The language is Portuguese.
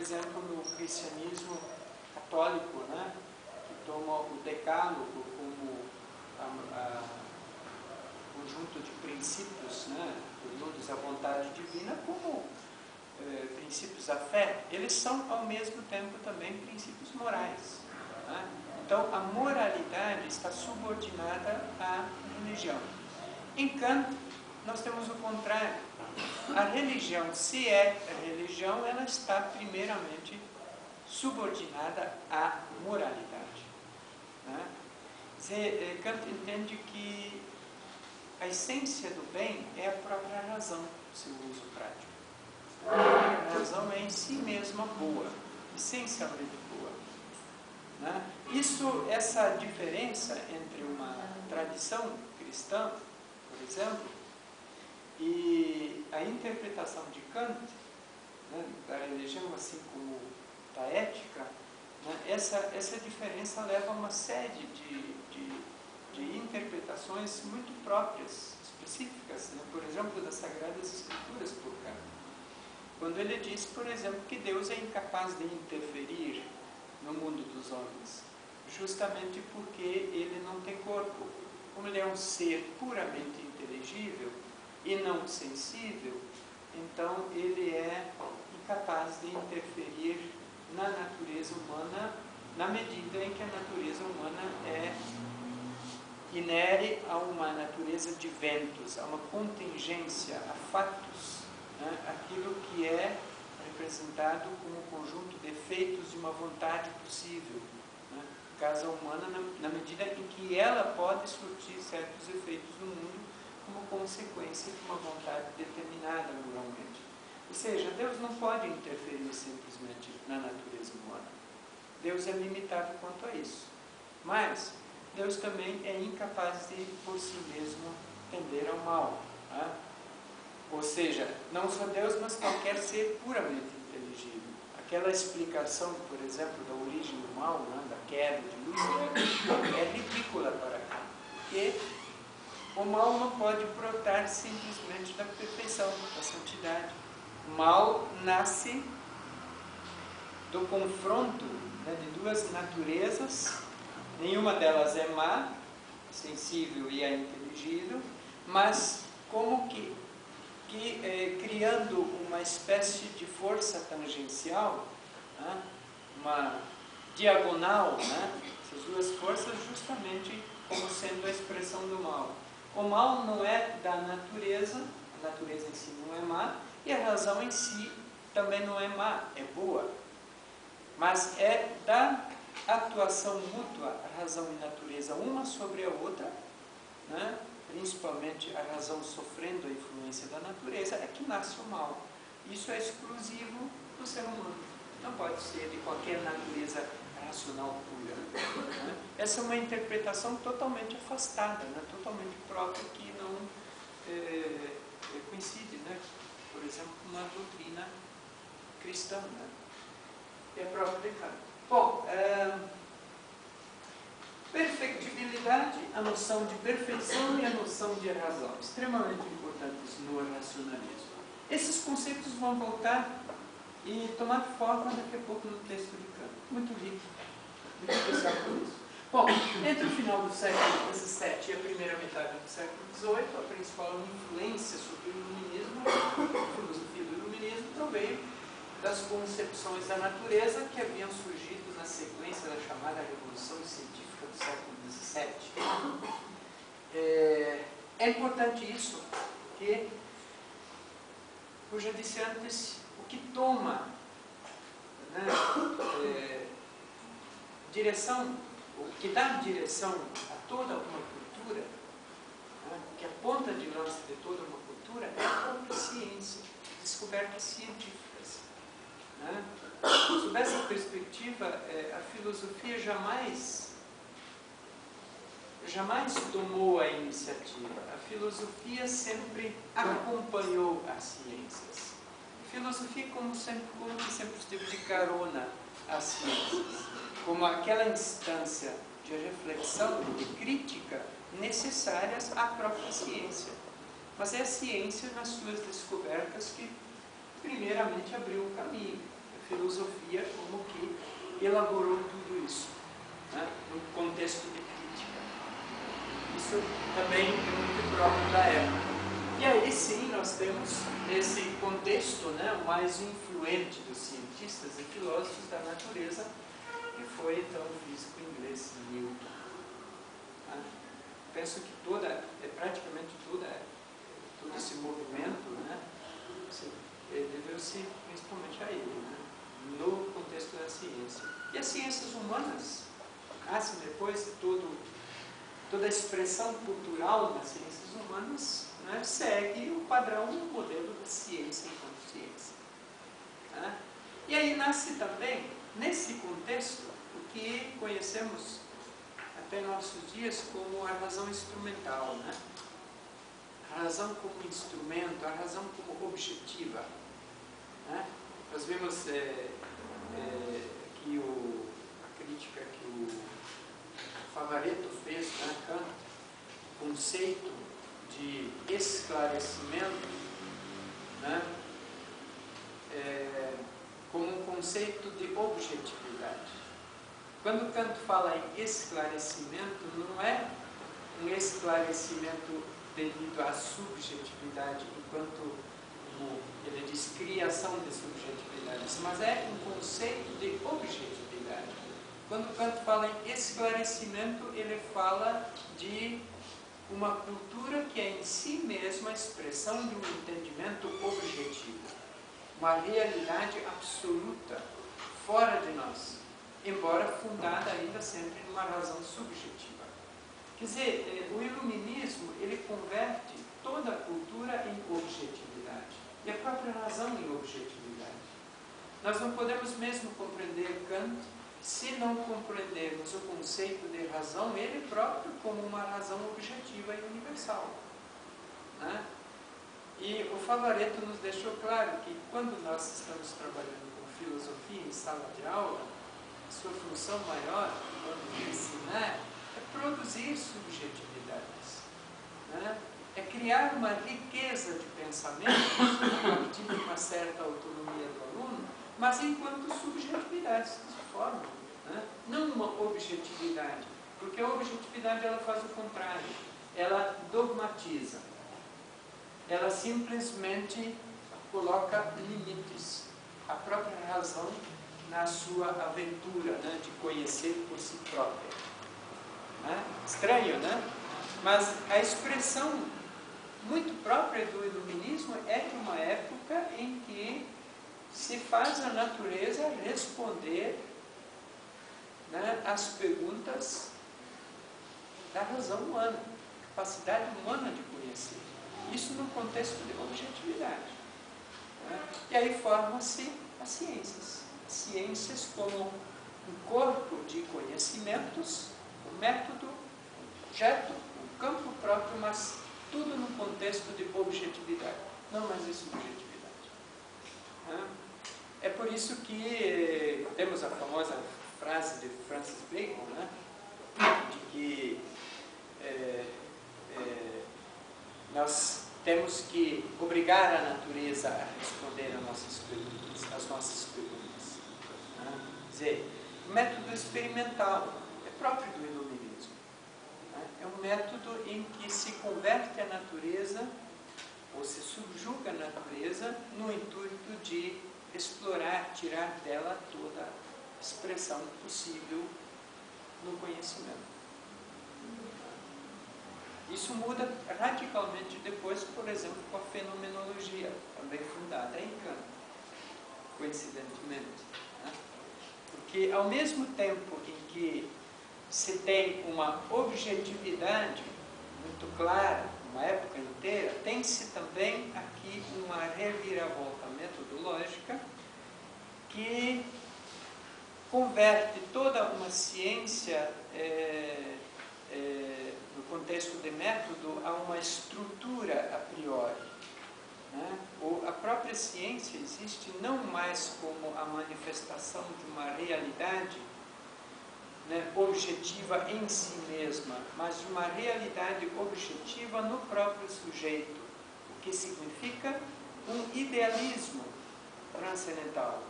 exemplo, no cristianismo católico, né, que toma o decálogo como conjunto de princípios, né, oriundos à vontade divina, como princípios da fé, eles são ao mesmo tempo também princípios morais. Né? Então a moralidade está subordinada à religião. Em Kant, nós temos o contrário. A religião, se é religião, ela está primeiramente subordinada à moralidade. Né? Kant entende que a essência do bem é a própria razão, seu uso prático. A razão é em si mesma boa, essencialmente boa. Né? Essa diferença entre uma tradição cristã, por exemplo, e a interpretação de Kant, né, da religião, assim como da ética, né, essa diferença leva a uma série de interpretações muito próprias, específicas, né, por exemplo, das Sagradas Escrituras por Kant. Quando ele diz, por exemplo, que Deus é incapaz de interferir no mundo dos homens, justamente porque ele não tem corpo. Como ele é um ser puramente inteligível e não sensível, então ele é incapaz de interferir na natureza humana, na medida em que a natureza humana é inere a uma natureza de ventos, a uma contingência, a fatos, né? Aquilo que é representado como um conjunto de efeitos de uma vontade possível, né? Casa humana, na medida em que ela pode surtir certos efeitos no mundo como consequência de uma vontade determinada moralmente. Ou seja, Deus não pode interferir simplesmente na natureza humana. Deus é limitado quanto a isso. Mas Deus também é incapaz de, por si mesmo, tender ao mal. Né? Ou seja, não só Deus, mas qualquer ser puramente inteligível. Aquela explicação, por exemplo, da origem do mal, né, da queda de Lúcifer, é ridícula para cá. Porque o mal não pode brotar simplesmente da perfeição, da santidade. O mal nasce do confronto, né, de duas naturezas. Nenhuma delas é má, sensível e é inteligível, mas como que criando uma espécie de força tangencial, né, uma diagonal, né, essas duas forças justamente como sendo a expressão do mal. O mal não é da natureza, a natureza em si não é má, e a razão em si também não é má, é boa. Mas é da atuação mútua, a razão e a natureza, uma sobre a outra, né? Principalmente a razão sofrendo a influência da natureza, é que nasce o mal. Isso é exclusivo do ser humano. Não pode ser de qualquer natureza racional pura. Né? Essa é uma interpretação totalmente afastada, né? Totalmente própria, que não coincide, né? Por exemplo, com uma doutrina cristã. Né? É própria de Kant. Bom, perfectibilidade, a noção de perfeição e a noção de razão, extremamente importantes no racionalismo. Esses conceitos vão voltar e tomar forma daqui a pouco no texto de Kant. Muito rico, muito especial por isso. Bom, entre o final do século XVII e a primeira metade do século XVIII, a principal influência sobre o iluminismo, a filosofia do iluminismo, proveio das concepções da natureza que haviam surgido na sequência da chamada Revolução Científica do século XVII. É importante isso, porque, como já disse antes, o que toma, né, direção, o que dá direção a toda uma cultura, né, que a ponta de lança de toda uma cultura é a própria ciência, descobertas científicas. Né? Sob essa perspectiva, a filosofia jamais tomou a iniciativa. A filosofia sempre acompanhou as ciências. A filosofia como que sempre esteve de carona às ciências, como aquela instância de reflexão, de crítica necessárias à própria ciência. Mas é a ciência nas suas descobertas que primeiramente abriu o caminho. A filosofia como que elaborou tudo isso, né, no contexto de crítica. Isso também é muito próprio da época. E aí sim nós temos esse contexto, né, o mais influente dos cientistas e filósofos da natureza, que foi então o físico inglês Newton. Né? Penso que praticamente todo esse movimento, né, deveu-se principalmente a ele, né, no contexto da ciência. E as ciências humanas nascem depois, toda a expressão cultural das ciências humanas, né, segue o padrão, o modelo da ciência enquanto ciência. Né? E aí nasce também, nesse contexto, o que conhecemos até nossos dias como a razão instrumental, né? A razão como instrumento, a razão como objetiva. Né? Nós vimos que a crítica que o Favaretto fez, né, Kant, o conceito de esclarecimento, né, como um conceito de objetividade. Quando Kant fala em esclarecimento, não é um esclarecimento devido à subjetividade, enquanto ele diz criação de subjetividades, mas é um conceito de objetividade. Quando Kant fala em esclarecimento, ele fala de uma cultura que é em si mesma a expressão de um entendimento objetivo, uma realidade absoluta, fora de nós, embora fundada ainda sempre numa razão subjetiva. Quer dizer, o iluminismo, ele converte toda a cultura em objetividade, e a própria razão em objetividade. Nós não podemos mesmo compreender Kant se não compreendermos o conceito de razão, ele próprio, como uma razão objetiva e universal. Né? E o Favaretto nos deixou claro que quando nós estamos trabalhando com filosofia em sala de aula, a sua função maior, quando ensinar, é produzir subjetividades. Né? É criar uma riqueza de pensamentos a partir de uma certa autonomia do aluno, mas enquanto subjetividades que se formam, né? Não uma objetividade, porque a objetividade ela faz o contrário, ela dogmatiza, ela simplesmente coloca limites, a própria razão na sua aventura, né, de conhecer por si própria. Né? Estranho, né? Mas a expressão muito própria do iluminismo é de uma época em que se faz a natureza responder, né, as perguntas da razão humana, capacidade humana de conhecer. Isso no contexto de objetividade. Né? E aí formam-se as ciências. As ciências como um corpo de conhecimentos, um método, um objeto, um campo próprio, mas tudo no contexto de objetividade, não mais de subjetividade. Né? É por isso que temos a famosa frase de Francis Bacon, né, de que nós temos que obrigar a natureza a responder às nossas perguntas. Né? Quer dizer, o método experimental é próprio do iluminismo. Né? É um método em que se converte a natureza, ou se subjuga a natureza, no intuito de explorar, tirar dela toda a expressão possível no conhecimento. Isso muda radicalmente depois, por exemplo, com a fenomenologia, também fundada em Kant, coincidentemente. Né? Porque ao mesmo tempo em que se tem uma objetividade muito clara, uma época inteira, tem-se também aqui uma reviravolta metodológica que converte toda uma ciência no contexto de método a uma estrutura a priori. Né? A própria ciência existe não mais como a manifestação de uma realidade, né, objetiva em si mesma, mas de uma realidade objetiva no próprio sujeito, o que significa um idealismo transcendental.